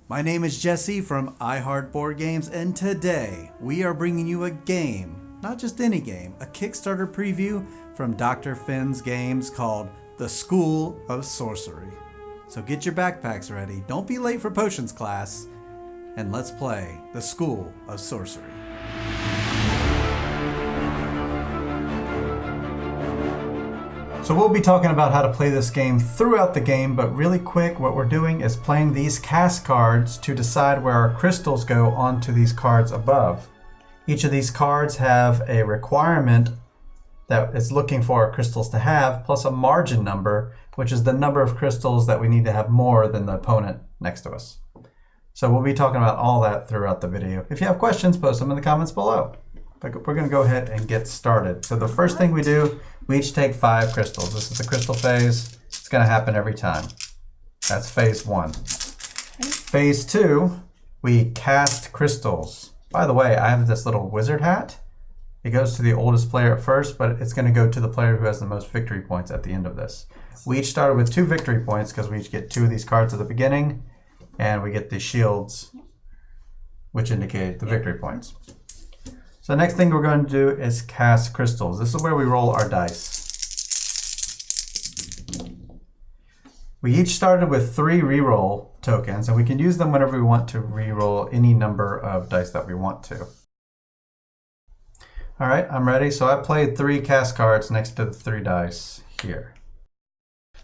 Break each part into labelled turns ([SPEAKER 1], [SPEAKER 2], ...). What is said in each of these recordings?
[SPEAKER 1] My name is Jesse from iHeart Board Games, and today we are bringing you a game, not just any game, a Kickstarter preview from Dr. Finn's Games called The School of Sorcery. So get your backpacks ready, don't be late for potions class, and let's play The School of Sorcery. So we'll be talking about how to play this game throughout the game, but really quick, what we're doing is playing these cast cards to decide where our crystals go onto these cards above. Each of these cards have a requirement that it's looking for our crystals to have, plus a margin number, which is the number of crystals that we need to have more than the opponent next to us. So we'll be talking about all that throughout the video. If you have questions, post them in the comments below. But we're going to go ahead and get started. So the first thing we do, we each take 5 crystals. This is the crystal phase. It's going to happen every time. That's phase 1. Phase 2, we cast crystals. By the way, I have this little wizard hat. It goes to the oldest player at first, but it's going to go to the player who has the most victory points at the end of this. We each started with 2 victory points because we each get 2 of these cards at the beginning, and we get the shields, which indicate the victory points. So the next thing we're going to do is cast crystals. This is where we roll our dice. We each started with 3 reroll tokens, and we can use them whenever we want to reroll any number of dice that we want to. All right, I'm ready. So I played 3 cast cards next to the 3 dice here.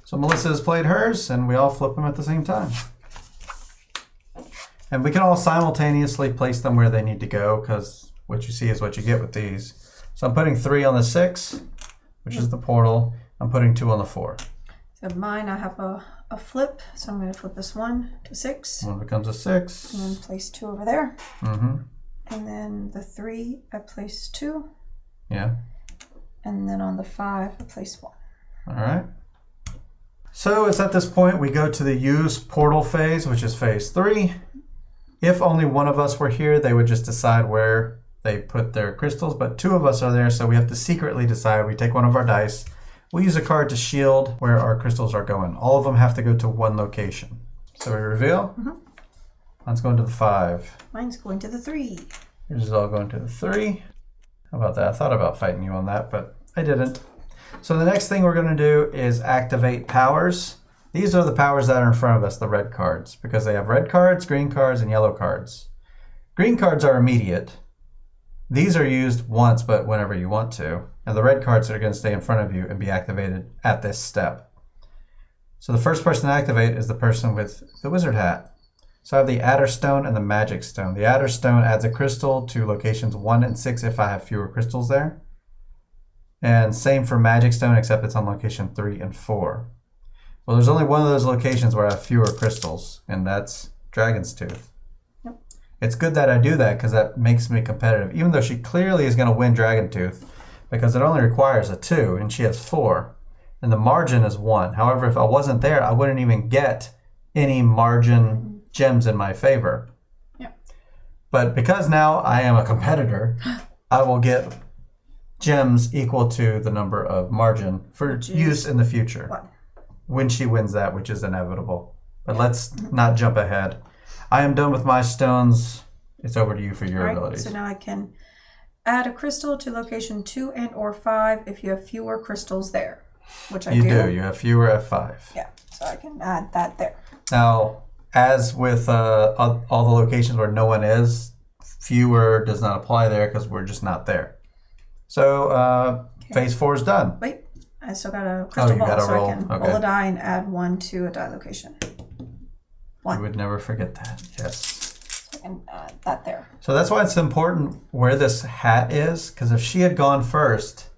[SPEAKER 1] So Melissa has played hers, and we all flip them at the same time. And we can all simultaneously place them where they need to go, because what you see is what you get with these. So I'm putting 3 on the 6, which is the portal. I'm putting 2 on the 4.
[SPEAKER 2] So mine, I have a flip, so I'm going to flip this 1 to 6.
[SPEAKER 1] 1 becomes a 6.
[SPEAKER 2] And then place 2 over there.
[SPEAKER 1] Mm-hmm.
[SPEAKER 2] And then the 3, I place 2.
[SPEAKER 1] Yeah.
[SPEAKER 2] And then on the 5, I place 1.
[SPEAKER 1] All right. So it's at this point we go to the use portal phase, which is phase 3. If only one of us were here, they would just decide where they put their crystals, but 2 of us are there, so we have to secretly decide. We take one of our dice. We use a card to shield where our crystals are going. All of them have to go to one location. So we reveal.
[SPEAKER 2] Mm-hmm.
[SPEAKER 1] Mine's going to the 5.
[SPEAKER 2] Mine's going to the 3.
[SPEAKER 1] Yours is all going to the 3. How about that? I thought about fighting you on that, but I didn't. So the next thing we're going to do is activate powers. These are the powers that are in front of us, the red cards, because they have red cards, green cards, and yellow cards. Green cards are immediate. These are used once, but whenever you want to. And the red cards are going to stay in front of you and be activated at this step. So the first person to activate is the person with the wizard hat. So I have the Adder Stone and the Magic Stone. The Adder Stone adds a crystal to locations 1 and 6 if I have fewer crystals there. And same for Magic Stone, except it's on location 3 and 4. Well, there's only one of those locations where I have fewer crystals, and that's Dragon's Tooth.
[SPEAKER 2] Yep.
[SPEAKER 1] It's good that I do that because that makes me competitive, even though she clearly is going to win Dragon Tooth because it only requires a 2, and she has 4, and the margin is 1. However, if I wasn't there, I wouldn't even get any margin gems in my favor.
[SPEAKER 2] Yep.
[SPEAKER 1] But because now I am a competitor, I will get gems equal to the number of margin for use in the future.
[SPEAKER 2] 1.
[SPEAKER 1] When she wins that, which is inevitable. But let's not jump ahead. I am done with my stones. It's over to you for your abilities.
[SPEAKER 2] So now I can add a crystal to location 2 and or 5 if you have fewer crystals there, which I do.
[SPEAKER 1] You do. You have fewer at 5.
[SPEAKER 2] Yeah, so I can add that there.
[SPEAKER 1] Now, as with all the locations where no one is, fewer does not apply there because we're just not there. So phase 4 is done.
[SPEAKER 2] Wait. I still got a crystal ball, so
[SPEAKER 1] roll.
[SPEAKER 2] I can
[SPEAKER 1] Okay.
[SPEAKER 2] roll a die and add 1 to a die location. 1.
[SPEAKER 1] You would never forget that. Yes.
[SPEAKER 2] So I can add that there.
[SPEAKER 1] So that's why it's important where this hat is, because if she had gone first,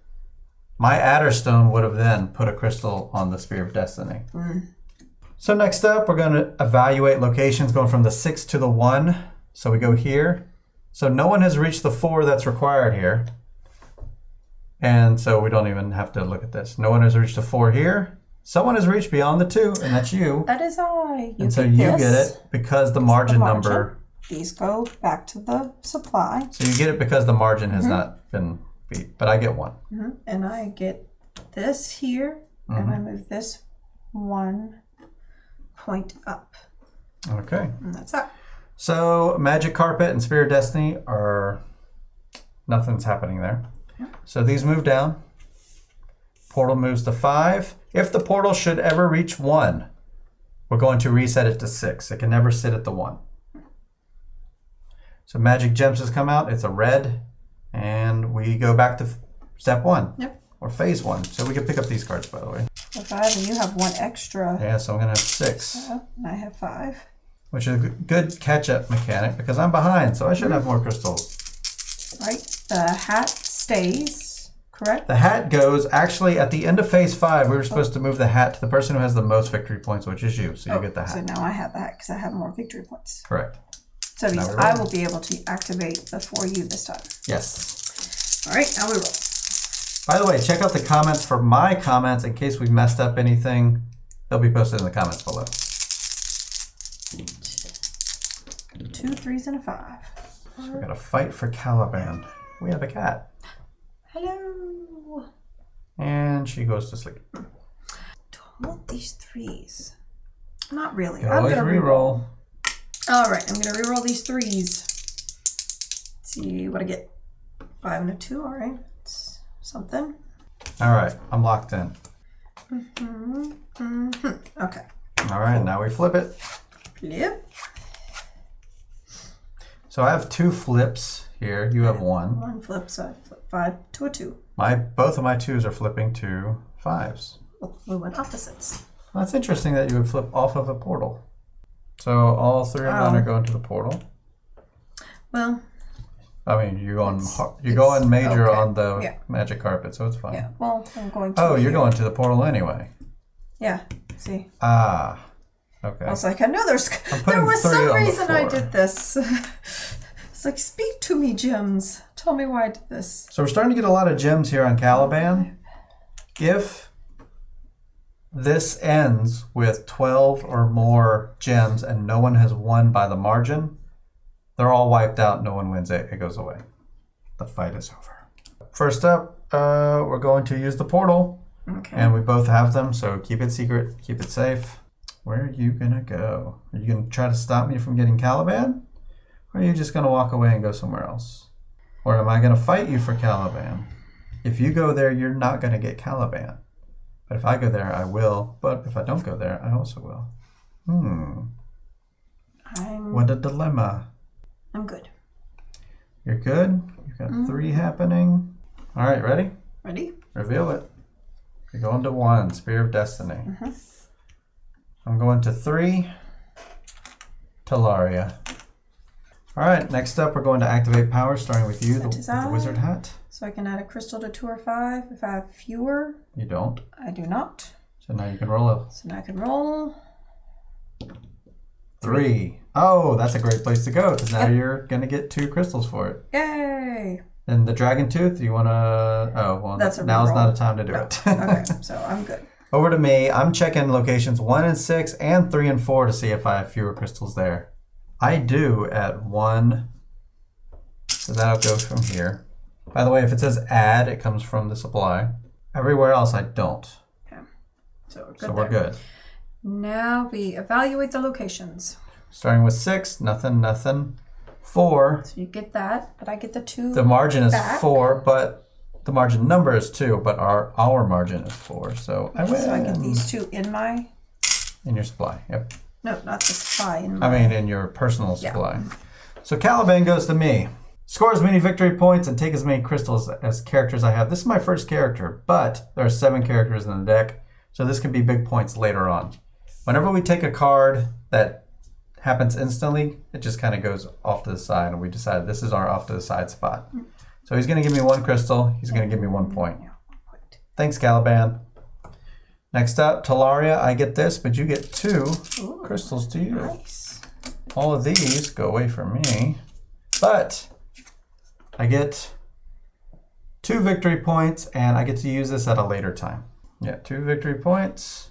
[SPEAKER 1] my Adder Stone would have then put a crystal on the Spear of Destiny. So next up, we're going to evaluate locations going from the 6 to the 1. So we go here. So no one has reached the 4 that's required here. And so we don't even have to look at this. No one has reached a 4 here. Someone has reached beyond the 2, and that's you.
[SPEAKER 2] That is I.
[SPEAKER 1] And so you get it because the margin number.
[SPEAKER 2] These go back to the supply.
[SPEAKER 1] So you get it because the margin has not been beat, but I get 1.
[SPEAKER 2] And I get this here, and I move this 1 point up.
[SPEAKER 1] Okay.
[SPEAKER 2] And that's that.
[SPEAKER 1] So Magic Carpet and Spear of Destiny are... Nothing's happening there.
[SPEAKER 2] Yep.
[SPEAKER 1] So these move down. Portal moves to 5. If the portal should ever reach 1, we're going to reset it to 6. It can never sit at the 1. So Magic Gems has come out. It's a red. And we go back to step 1.
[SPEAKER 2] Yep.
[SPEAKER 1] Or phase 1. So we can pick up these cards, by the way.
[SPEAKER 2] 5, and you have 1 extra.
[SPEAKER 1] Yeah, so I'm going to have 6.
[SPEAKER 2] And I have 5.
[SPEAKER 1] Which is a good catch-up mechanic because I'm behind, so I should have more crystals.
[SPEAKER 2] Right. The hat stays, correct?
[SPEAKER 1] The hat goes, actually, at the end of phase 5, we were supposed to move the hat to the person who has the most victory points, which is you, so you get the hat.
[SPEAKER 2] So now I have the hat because I have more victory points.
[SPEAKER 1] Correct.
[SPEAKER 2] So these I will be able to activate before you this time.
[SPEAKER 1] Yes.
[SPEAKER 2] All right, now we roll.
[SPEAKER 1] By the way, check out the comments for my comments in case we messed up anything. They'll be posted in the comments below.
[SPEAKER 2] 2 3s and a 5.
[SPEAKER 1] So we got to fight for Caliban. We have a cat.
[SPEAKER 2] Hello.
[SPEAKER 1] And she goes to sleep.
[SPEAKER 2] Do I want these 3s? Not really.
[SPEAKER 1] You
[SPEAKER 2] I'm
[SPEAKER 1] always
[SPEAKER 2] gonna
[SPEAKER 1] reroll.
[SPEAKER 2] All right, I'm gonna reroll these 3s. See what I get. 5 and a 2. All right, it's something.
[SPEAKER 1] All right, I'm locked in.
[SPEAKER 2] Okay.
[SPEAKER 1] All right, now we flip it.
[SPEAKER 2] Flip.
[SPEAKER 1] So I have 2 flips here. You have 1.
[SPEAKER 2] 1 flip, so I flip 5 to a 2.
[SPEAKER 1] Both of my 2s are flipping to 5s.
[SPEAKER 2] Oh, we went opposites.
[SPEAKER 1] That's interesting that you would flip off of a portal. So all 3 of mine are going to the portal.
[SPEAKER 2] Well,
[SPEAKER 1] I mean, you go on major
[SPEAKER 2] okay.
[SPEAKER 1] on the
[SPEAKER 2] Yeah.
[SPEAKER 1] Magic Carpet, so it's fine.
[SPEAKER 2] yeah. Well, I'm going to.
[SPEAKER 1] Oh, you're going to the portal anyway.
[SPEAKER 2] Yeah. See.
[SPEAKER 1] Ah. Okay.
[SPEAKER 2] I was like, I know there
[SPEAKER 1] putting
[SPEAKER 2] was
[SPEAKER 1] 3
[SPEAKER 2] some
[SPEAKER 1] on the
[SPEAKER 2] reason I
[SPEAKER 1] floor.
[SPEAKER 2] did this. It's like, speak to me, gems. Tell me why I did this.
[SPEAKER 1] So we're starting to get a lot of gems here on Caliban. If this ends with 12 or more gems and no one has won by the margin, they're all wiped out. No one wins it. It goes away. The fight is over. First up, we're going to use the portal.
[SPEAKER 2] Okay.
[SPEAKER 1] And we both have them, so keep it secret, keep it safe. Where are you gonna go? Are you gonna try to stop me from getting Caliban? Or are you just gonna walk away and go somewhere else? Or am I gonna fight you for Caliban? If you go there, you're not gonna get Caliban. But if I go there, I will. But if I don't go there, I also will. What a dilemma.
[SPEAKER 2] I'm good.
[SPEAKER 1] You're good? You've got 3 happening. All right, ready?
[SPEAKER 2] Ready?
[SPEAKER 1] Reveal it. You're going to 1, Spear of Destiny. I'm going to 3, Talaria. All right, next up, we're going to activate power, starting with you, the wizard hat.
[SPEAKER 2] So I can add a crystal to 2 or 5. If I have fewer,
[SPEAKER 1] You don't.
[SPEAKER 2] I do not.
[SPEAKER 1] So now you can roll it.
[SPEAKER 2] So now I can roll.
[SPEAKER 1] 3. Oh, that's a great place to go, because now you're going to get 2 crystals for it.
[SPEAKER 2] Yay!
[SPEAKER 1] And the Dragon Tooth, do you want to... Oh, well,
[SPEAKER 2] That's a
[SPEAKER 1] now's
[SPEAKER 2] reroll.
[SPEAKER 1] not a time to do it.
[SPEAKER 2] Okay, so I'm good.
[SPEAKER 1] Over to me. I'm checking locations 1 and 6 and 3 and 4 to see if I have fewer crystals there. I do at 1. So that'll go from here. By the way, if it says add, it comes from the supply. Everywhere else, I don't.
[SPEAKER 2] Okay. So
[SPEAKER 1] We're good.
[SPEAKER 2] Now we evaluate the locations.
[SPEAKER 1] Starting with 6, nothing. 4.
[SPEAKER 2] So you get that, but I get the 2.
[SPEAKER 1] The margin is
[SPEAKER 2] back.
[SPEAKER 1] 4, but the margin number is 2, but our margin is 4. So I win.
[SPEAKER 2] So I get these 2 in my...
[SPEAKER 1] In your supply, yep.
[SPEAKER 2] No, not the supply. In my...
[SPEAKER 1] I mean, in your personal supply. So Caliban goes to me. Score as many victory points and take as many crystals as characters I have. This is my first character, but there are 7 characters in the deck, so this can be big points later on. Whenever we take a card that happens instantly, it just kind of goes off to the side, and we decide this is our off to the side spot. So he's going to give me 1 crystal. He's going to give me 1 point.
[SPEAKER 2] Yeah, 1 point.
[SPEAKER 1] Thanks, Caliban. Next up, Talaria, I get this, but you get 2 crystals to you.
[SPEAKER 2] Nice.
[SPEAKER 1] All of these go away from me, but I get 2 victory points, and I get to use this at a later time. Yeah, 2 victory points.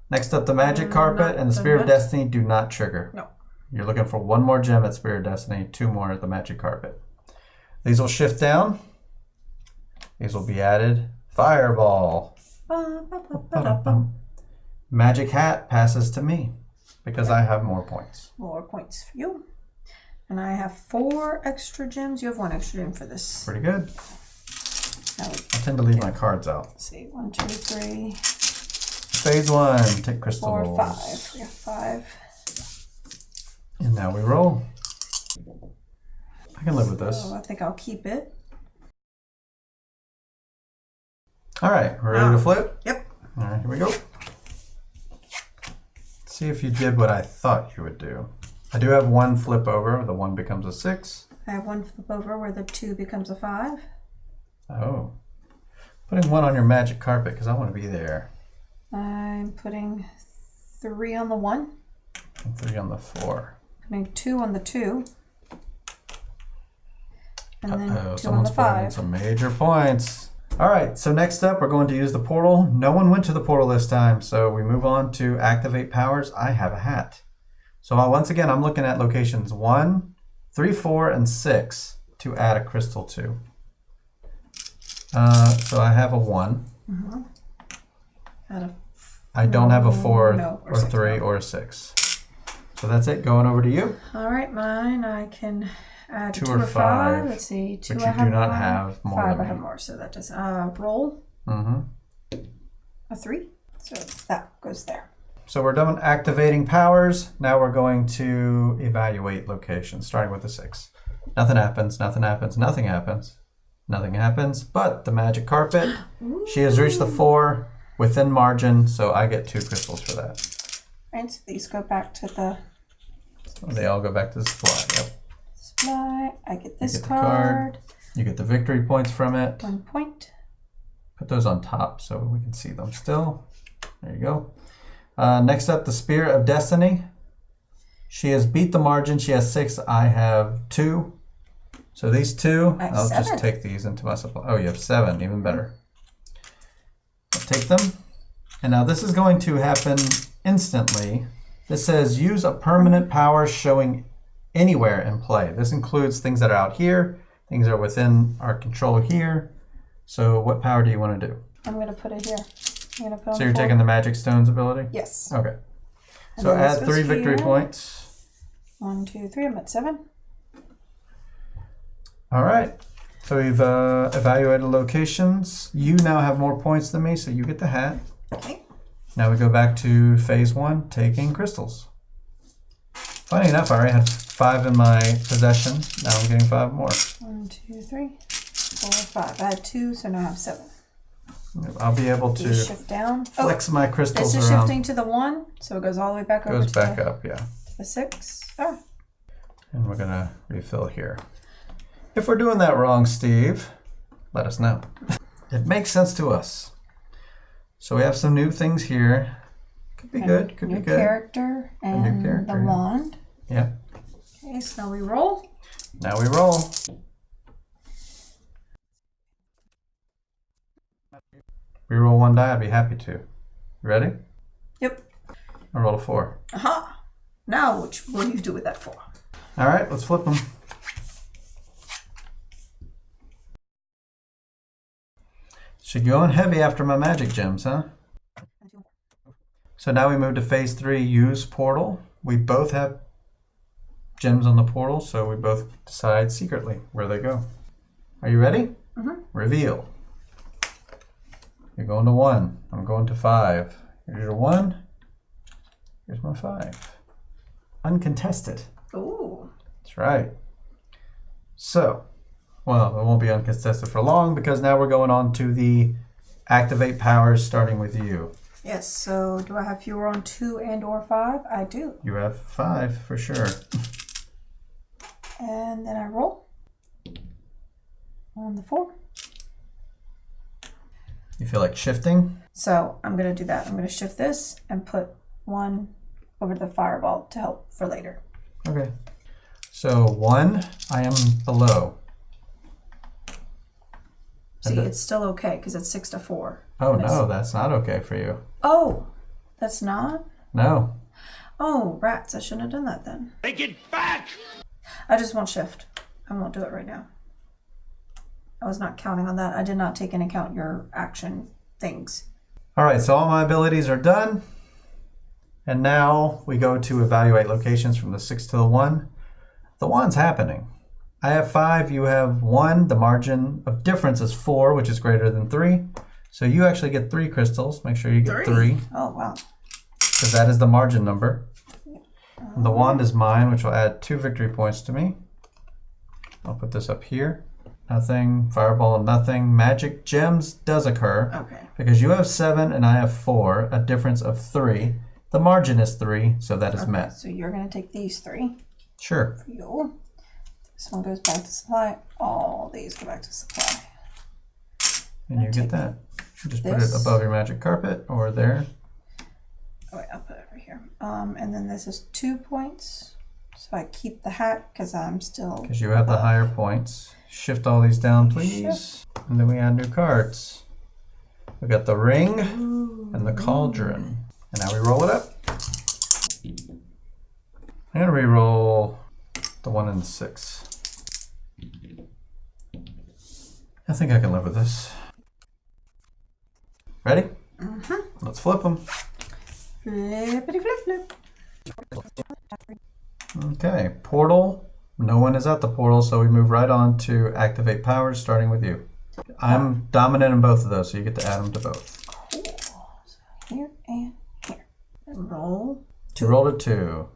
[SPEAKER 1] Next up, the Magic Carpet and the Spear of Destiny do not trigger.
[SPEAKER 2] No.
[SPEAKER 1] You're looking for 1 more gem at Spear of Destiny, 2 more at the Magic Carpet. These will shift down. These will be added. Fireball. Magic Hat passes to me. because I have more points.
[SPEAKER 2] More points for you. And I have 4 extra gems. You have 1 extra gem for this.
[SPEAKER 1] Pretty good.
[SPEAKER 2] Now
[SPEAKER 1] I tend to leave my cards out.
[SPEAKER 2] let's see. 1, 2, 3.
[SPEAKER 1] Phase 1, take crystals.
[SPEAKER 2] 4, 5. We have 5.
[SPEAKER 1] And now we roll. I can live with this.
[SPEAKER 2] So I think I'll keep it.
[SPEAKER 1] All right, we're ready to flip?
[SPEAKER 2] Yep.
[SPEAKER 1] All right, here we go. See if you did what I thought you would do. I do have 1 flip over. The 1 becomes a 6.
[SPEAKER 2] I have 1 flip over where the 2 becomes a 5.
[SPEAKER 1] Oh. Putting 1 on your magic carpet because I want to be there.
[SPEAKER 2] I'm putting 3 on the 1.
[SPEAKER 1] And 3 on the 4.
[SPEAKER 2] Putting 2 on the 2. And then 2 on
[SPEAKER 1] Someone's
[SPEAKER 2] the
[SPEAKER 1] putting in
[SPEAKER 2] 5.
[SPEAKER 1] some major points. All right, so next up we're going to use the portal. No one went to the portal this time, so we move on to activate powers. I have a hat. So once again, I'm looking at locations 1, 3, 4, and 6 to add a crystal to. So I have a 1.
[SPEAKER 2] Mm-hmm.
[SPEAKER 1] I don't have a 4
[SPEAKER 2] no,
[SPEAKER 1] or 3 or a 6. So that's it, going over to you.
[SPEAKER 2] All right, mine. I can add
[SPEAKER 1] 2
[SPEAKER 2] 2
[SPEAKER 1] or
[SPEAKER 2] or
[SPEAKER 1] 5.
[SPEAKER 2] 5. Let's see. 2
[SPEAKER 1] But
[SPEAKER 2] I
[SPEAKER 1] you
[SPEAKER 2] have
[SPEAKER 1] do not
[SPEAKER 2] 1.
[SPEAKER 1] have more
[SPEAKER 2] 5
[SPEAKER 1] than
[SPEAKER 2] I
[SPEAKER 1] me.
[SPEAKER 2] have more, so that does roll.
[SPEAKER 1] Mm-hmm.
[SPEAKER 2] A 3. So that goes there.
[SPEAKER 1] So we're done activating powers. Now we're going to evaluate locations, starting with a 6. Nothing happens, nothing happens, nothing happens. Nothing happens, but the magic carpet. She has reached the 4 within margin, so I get 2 crystals for that.
[SPEAKER 2] Right, so these go back to the
[SPEAKER 1] So they all go back to the supply. Yep.
[SPEAKER 2] supply. I get this
[SPEAKER 1] You get the
[SPEAKER 2] card.
[SPEAKER 1] You get the victory points from it.
[SPEAKER 2] 1 point.
[SPEAKER 1] Put those on top so we can see them still. There you go. Next up, the Spirit of Destiny. She has beat the margin. She has 6. I have 2. So these 2, I'll
[SPEAKER 2] 7.
[SPEAKER 1] just take these into my supply. Oh, you have 7, even better. I'll take them. And now this is going to happen instantly. This says use a permanent power showing anywhere in play. This includes things that are out here, things that are within our control here. So what power do you want to do?
[SPEAKER 2] I'm going to put it here. I'm going to put
[SPEAKER 1] So you're taking the Magic Stones ability?
[SPEAKER 2] Yes.
[SPEAKER 1] Okay.
[SPEAKER 2] And
[SPEAKER 1] So
[SPEAKER 2] then this
[SPEAKER 1] add
[SPEAKER 2] goes
[SPEAKER 1] 3 victory
[SPEAKER 2] here.
[SPEAKER 1] points.
[SPEAKER 2] 1, 2, 3. I'm at 7.
[SPEAKER 1] All right. So we've evaluated locations. You now have more points than me, so you get the hat.
[SPEAKER 2] Okay.
[SPEAKER 1] Now we go back to phase 1, taking crystals. Funny enough, I already had 5 in my possession. Now I'm getting 5 more.
[SPEAKER 2] 1, 2, 3, 4, 5. I had 2, so now I have 7.
[SPEAKER 1] I'll be able to
[SPEAKER 2] These shift down.
[SPEAKER 1] flex my crystals
[SPEAKER 2] This is
[SPEAKER 1] around.
[SPEAKER 2] shifting to the 1, so it goes all the way back over
[SPEAKER 1] Goes
[SPEAKER 2] to
[SPEAKER 1] back up, yeah.
[SPEAKER 2] the 6. Oh.
[SPEAKER 1] And we're going to refill here. If we're doing that wrong, Steve, let us know. It makes sense to us. So we have some new things here. Could be good, could be
[SPEAKER 2] New
[SPEAKER 1] good.
[SPEAKER 2] character and
[SPEAKER 1] new character,
[SPEAKER 2] the
[SPEAKER 1] yeah.
[SPEAKER 2] wand.
[SPEAKER 1] Yeah.
[SPEAKER 2] Okay, so now we roll.
[SPEAKER 1] Now we roll. Reroll 1 die, I'd be happy to. You ready?
[SPEAKER 2] Yep.
[SPEAKER 1] I roll a 4.
[SPEAKER 2] Aha. Now, what do you do with that 4?
[SPEAKER 1] All right, let's flip them. Should go in heavy after my magic gems, huh? So now we move to phase 3, use portal. We both have gems on the portal, so we both decide secretly where they go. Are you ready?
[SPEAKER 2] Mm-hmm.
[SPEAKER 1] Reveal. You're going to 1. I'm going to 5. Here's your 1. Here's my 5. Uncontested.
[SPEAKER 2] Ooh.
[SPEAKER 1] That's right. So, well, it won't be uncontested for long because now we're going on to the activate powers starting with you.
[SPEAKER 2] Yes, so do I have fewer on 2 and or 5? I do.
[SPEAKER 1] You have 5 for sure.
[SPEAKER 2] And then I roll on the 4.
[SPEAKER 1] You feel like shifting?
[SPEAKER 2] So I'm going to do that. I'm going to shift this and put 1 over the fireball to help for later.
[SPEAKER 1] Okay. So 1, I am below.
[SPEAKER 2] See, it's still okay because it's 6 to 4.
[SPEAKER 1] Oh no, that's not okay for you.
[SPEAKER 2] Oh, that's not?
[SPEAKER 1] No.
[SPEAKER 2] Oh, rats. I shouldn't have done that then.
[SPEAKER 3] Take it back!
[SPEAKER 2] I just won't shift. I won't do it right now. I was not counting on that. I did not take into account your action things.
[SPEAKER 1] All right, so all my abilities are done. And now we go to evaluate locations from the 6 to the 1. The 1's happening. I have 5, you have 1. The margin of difference is 4, which is greater than 3. So you actually get 3 crystals. Make sure you get 3.
[SPEAKER 2] Oh, wow.
[SPEAKER 1] Because that is the margin number. And the wand is mine, which will add 2 victory points to me. I'll put this up here. Nothing. Fireball, nothing. Magic gems does occur.
[SPEAKER 2] Okay.
[SPEAKER 1] Because you have 7 and I have 4, a difference of 3. The margin is 3, so that is met.
[SPEAKER 2] So you're going to take these 3.
[SPEAKER 1] Sure.
[SPEAKER 2] For you. This one goes back to supply. All these go back to supply.
[SPEAKER 1] And you get that. You just put it above your magic carpet or there.
[SPEAKER 2] Oh, wait, I'll put it over here. And then this is 2 points. So I keep the hat because I'm still...
[SPEAKER 1] Because you have the higher points. Shift all these down, please. Shift. And then we add new cards. We got the ring and the cauldron. And now we roll it up. I'm going to re-roll the 1 and the 6. I think I can live with this. Ready? Mm-hmm. Let's flip them.
[SPEAKER 2] Flippity flip flip.
[SPEAKER 1] Okay, portal. No one is at the portal, so we move right on to activate powers, starting with you. I'm dominant in both of those, so you get to add them to both.
[SPEAKER 2] Cool. So here and here. And roll 2.
[SPEAKER 1] You rolled a 2.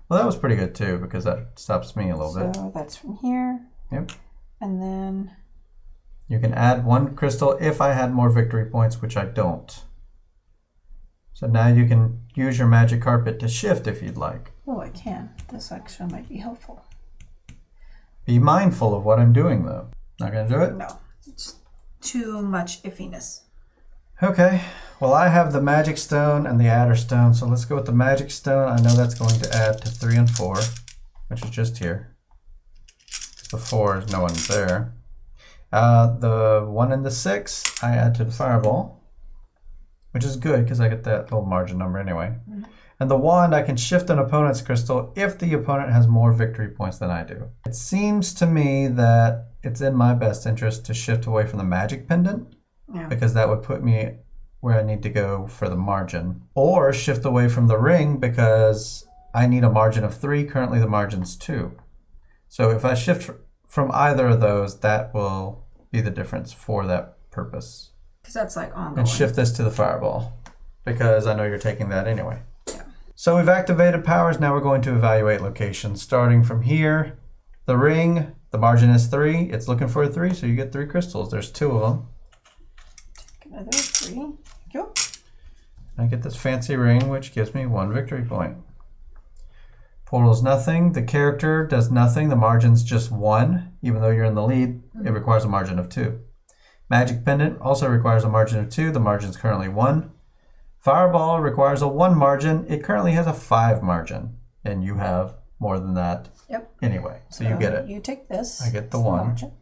[SPEAKER 1] Well, that was pretty good too, because that stops me a little bit.
[SPEAKER 2] So that's from here.
[SPEAKER 1] Yep.
[SPEAKER 2] And then...
[SPEAKER 1] You can add 1 crystal if I had more victory points, which I don't. So now you can use your magic carpet to shift if you'd like.
[SPEAKER 2] Oh, I can. This actually might be helpful.
[SPEAKER 1] Be mindful of what I'm doing, though. Not going to do it?
[SPEAKER 2] No. It's too much iffiness.
[SPEAKER 1] Okay. Well, I have the magic stone and the adder stone, so let's go with the magic stone. I know that's going to add to 3 and 4, which is just here. The 4 is no one's there. The 1 and the 6, I add to the fireball, which is good because I get that little margin number anyway. Mm-hmm. And the wand, I can shift an opponent's crystal if the opponent has more victory points than I do. It seems to me that it's in my best interest to shift away from the magic pendant, because that would put me where I need to go for the margin. Or shift away from the ring because I need a margin of 3. Currently the margin's 2. So if I shift from either of those, that will be the difference for that purpose.
[SPEAKER 2] Because that's like ongoing.
[SPEAKER 1] And shift this to the fireball, because I know you're taking that anyway. Yeah. So we've activated powers. Now we're going to evaluate locations. Starting from here, the ring, the margin is 3. It's looking for a 3, so you get 3 crystals. There's 2 of them.
[SPEAKER 2] Take another 3. Go.
[SPEAKER 1] I get this fancy ring, which gives me 1 victory point. Portal's nothing. The character does nothing. The margin's just 1. Even though you're in the lead, it requires a margin of 2. Magic pendant also requires a margin of 2. The margin's currently 1. Fireball requires a 1 margin. It currently has a 5 margin. And you have more than that anyway. So you get it.
[SPEAKER 2] You take this.
[SPEAKER 1] I get the 1.
[SPEAKER 2] Margin.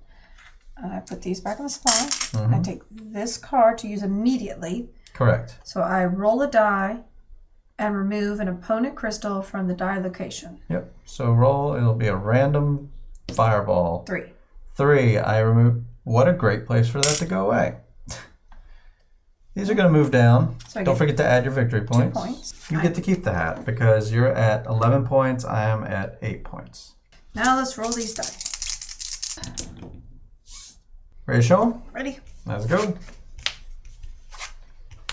[SPEAKER 2] I put these back in the spot. I take this card to use immediately.
[SPEAKER 1] Correct. So
[SPEAKER 2] I roll a die and remove an opponent crystal from the die location.
[SPEAKER 1] Yep. So roll, it'll be a random fireball.
[SPEAKER 2] 3.
[SPEAKER 1] 3. I remove. What a great place for that to go away. These are going to move down. So don't forget to add your victory points.
[SPEAKER 2] 2 points.
[SPEAKER 1] You get to keep the hat because you're at 11 points. I am at 8 points.
[SPEAKER 2] Now let's roll these die.
[SPEAKER 1] Ready to show them?
[SPEAKER 2] Ready.
[SPEAKER 1] Let's go.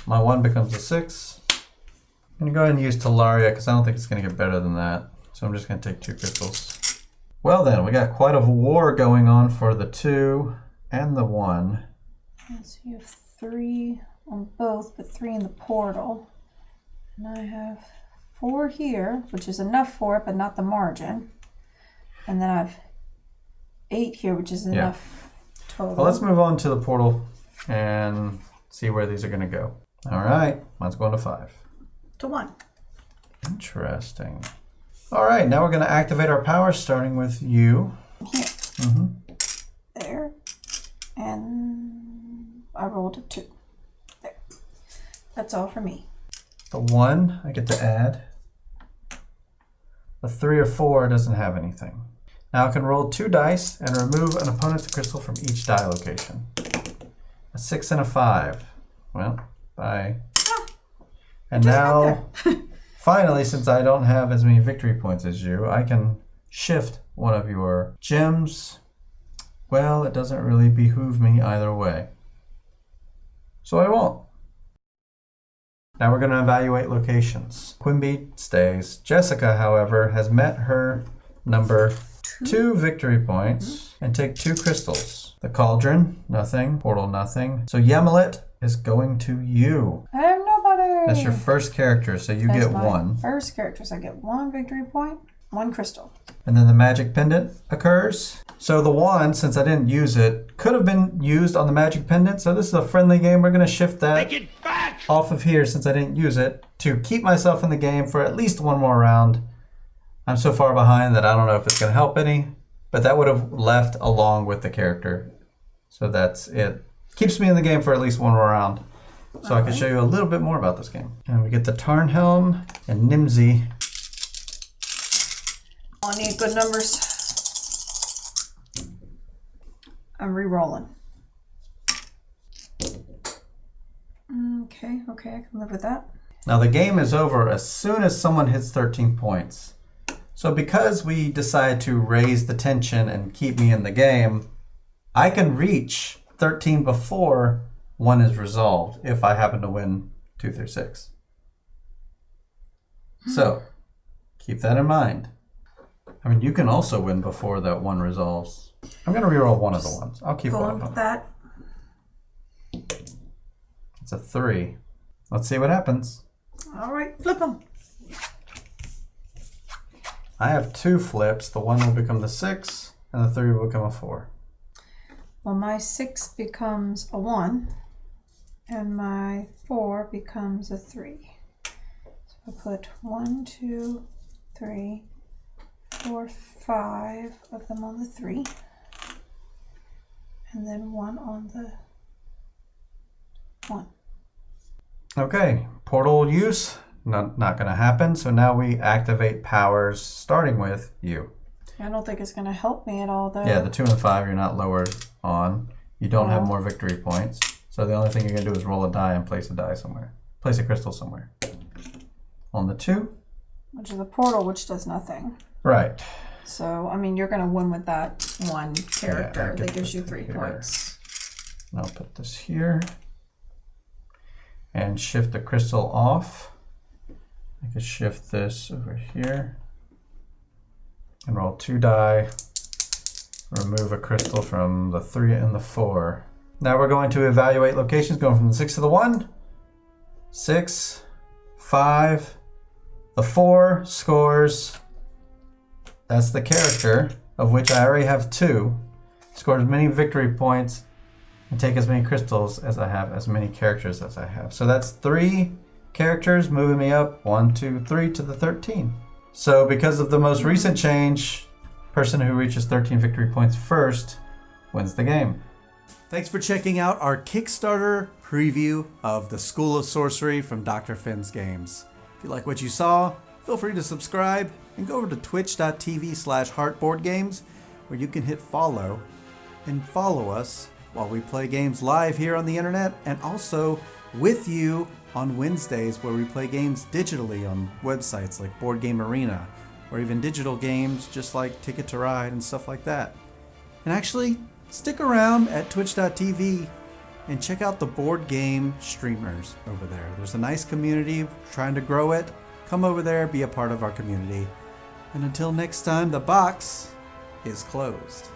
[SPEAKER 1] My 1 becomes a 6. I'm going to go ahead and use Talaria because I don't think it's going to get better than that. So I'm just going to take 2 crystals. Well then, we got quite a war going on for the 2 and the 1.
[SPEAKER 2] So you have 3 on both, but 3 in the portal. And I have 4 here, which is enough for it, but not the margin. And then I have 8 here, which is enough total.
[SPEAKER 1] Well, let's move on to the portal and see where these are going to go. All right, mine's going to 5.
[SPEAKER 2] To 1.
[SPEAKER 1] Interesting. All right, now we're going to activate our powers, starting with you.
[SPEAKER 2] Here. There. And I rolled a 2. There. That's all for me.
[SPEAKER 1] The 1 I get to add. The 3 or 4 doesn't have anything. Now I can roll 2 dice and remove an opponent's crystal from each die location. A 6 and a 5. Well, bye. And now Finally, since I don't have as many victory points as you, I can shift one of your gems. Well, it doesn't really behoove me either way. So I won't. Now we're going to evaluate locations. Quimby stays. Jessica, however, has met her number 2 victory points and take 2 crystals. The cauldron, nothing. Portal, nothing. So Yemelit is going to you.
[SPEAKER 2] I have nobody.
[SPEAKER 1] That's your first character, so you get 1.
[SPEAKER 2] First character, so I get 1 victory point, 1 crystal.
[SPEAKER 1] And then the magic pendant occurs. So the wand, since I didn't use it, could have been used on the magic pendant. So this is a friendly game. We're going to shift that off of here since I didn't use it to keep myself in the game for at least 1 more round. I'm so far behind that I don't know if it's going to help any, but that would have left along with the character. So that's it. Keeps me in the game for at least 1 more round. So I can show you a little bit more about this game. And we get the Tarnhelm and Nimsy.
[SPEAKER 2] I need good numbers. I'm re-rolling. Okay, I can live with that.
[SPEAKER 1] Now the game is over as soon as someone hits 13 points. So because we decide to raise the tension and keep me in the game, I can reach 13 before 1 is resolved if I happen to win 2 through 6. So keep that in mind. I mean, you can also win before that 1 resolves. I'm going to reroll one of the ones. I'll keep one of them.
[SPEAKER 2] That.
[SPEAKER 1] It's a 3. Let's see what happens.
[SPEAKER 2] All right, flip them.
[SPEAKER 1] I have 2 flips. The 1 will become the 6, and the 3 will become a 4.
[SPEAKER 2] Well, my 6 becomes a 1, and my 4 becomes a 3. So I put 1, 2, 3, 4, 5 of them on the 3, and then 1 on the 1.
[SPEAKER 1] Okay, portal use, not going to happen. So now we activate powers, starting with you.
[SPEAKER 2] I don't think it's going to help me at all, though.
[SPEAKER 1] Yeah, the 2 and 5 you're not lowered on. You don't have more victory points. So the only thing you're going to do is roll a die and place a die somewhere. Place a crystal somewhere. On the 2.
[SPEAKER 2] Which is a portal, which does nothing.
[SPEAKER 1] Right.
[SPEAKER 2] So, I mean, you're going to win with that 1 character
[SPEAKER 1] Yeah,
[SPEAKER 2] that gives you 3
[SPEAKER 1] here.
[SPEAKER 2] points.
[SPEAKER 1] And I'll put this here. And shift the crystal off. I could shift this over here. And roll 2 die. Remove a crystal from the 3 and the 4. Now we're going to evaluate locations going from the 6 to the 1. 6, 5. The 4 scores. That's the character, of which I already have 2. Scores as many victory points and take as many crystals as I have, as many characters as I have. So that's 3 characters moving me up 1, 2, 3 to the 13. So because of the most recent change, person who reaches 13 victory points first wins the game. Thanks for checking out our Kickstarter preview of the School of Sorcery from Dr. Finn's Games. If you like what you saw, feel free to subscribe and go over to twitch.tv/heartboardgames where you can hit follow and follow us while we play games live here on the internet and also with you on Wednesdays where we play games digitally on websites like Board Game Arena or even digital games just like Ticket to Ride and stuff like that. And actually, stick around at twitch.tv and check out the board game streamers over there. There's a nice community trying to grow it. Come over there, be a part of our community. And until next time, the box is closed.